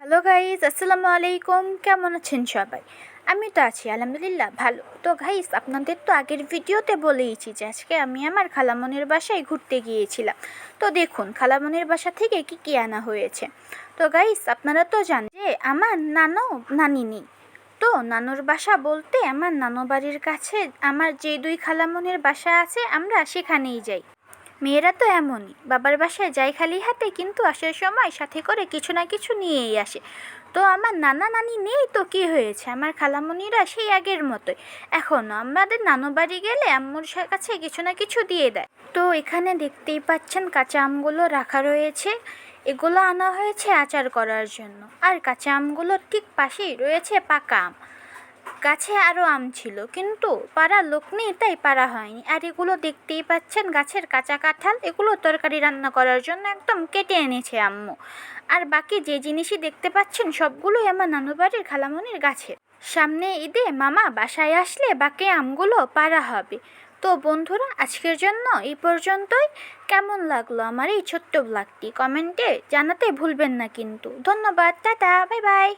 Hello guys, আসসালামু আলাইকুম। কেমন আছেন সবাই? আমি তো আছি আলহামদুলিল্লাহ ভালো। তো গাইস, আপনাদের তো আগের ভিডিওতে বলেইছি যে আজকে আমি আমার খালামণির বাসায় ঘুরতে গিয়েছিলাম। তো দেখুন খালামণির বাসা থেকে কি কি আনা হয়েছে। তো গাইস, আপনারা তো জানেন যে আমার নানু নানি নেই। তো নানুর বাসা বলতে আমার নানু বাড়ির কাছে আমার যে দুই খালামণির বাসা আছে আমরা সেখানেই যাই। মেয়েরা তো এমনই, বাবার বাসায় যায় খালি হাতে, কিন্তু আসার সময় সাথে করে কিছু না কিছু নিয়েই আসে। তো আমার নানা নানি নেই তো কি হয়েছে, আমার খালামণিরা সেই আগের মতোই এখনও আমাদের নানু বাড়ি গেলে আম্মুর কাছে কিছু না কিছু দিয়ে দেয়। তো এখানে দেখতেই পাচ্ছেন কাঁচা আমগুলো রাখা রয়েছে, এগুলো আনা হয়েছে আচার করার জন্য। আর কাঁচা আমগুলোর ঠিক পাশেই রয়েছে পাকা আম। গাছে আরও আম ছিল কিন্তু পাড়ার লোক নেই তাই পাড়া হয়নি। আর এগুলো দেখতেই পাচ্ছেন গাছের কাঁচা কাঁঠাল, এগুলো তরকারি রান্না করার জন্য একদম কেটে এনেছে আম্মু। আর বাকি যে জিনিসই দেখতে পাচ্ছেন সবগুলোই আমার নানু বাড়ির খালামণির গাছের। সামনে ঈদে মামা বাসায় আসলে বাকি আমগুলো পাড়া হবে। তো বন্ধুরা, আজকের জন্য এই পর্যন্তই। কেমন লাগলো আমার এই ছোট্ট ব্লগটি কমেন্টে জানাতে ভুলবেন না কিন্তু। ধন্যবাদ, টাটা, বাই বাই।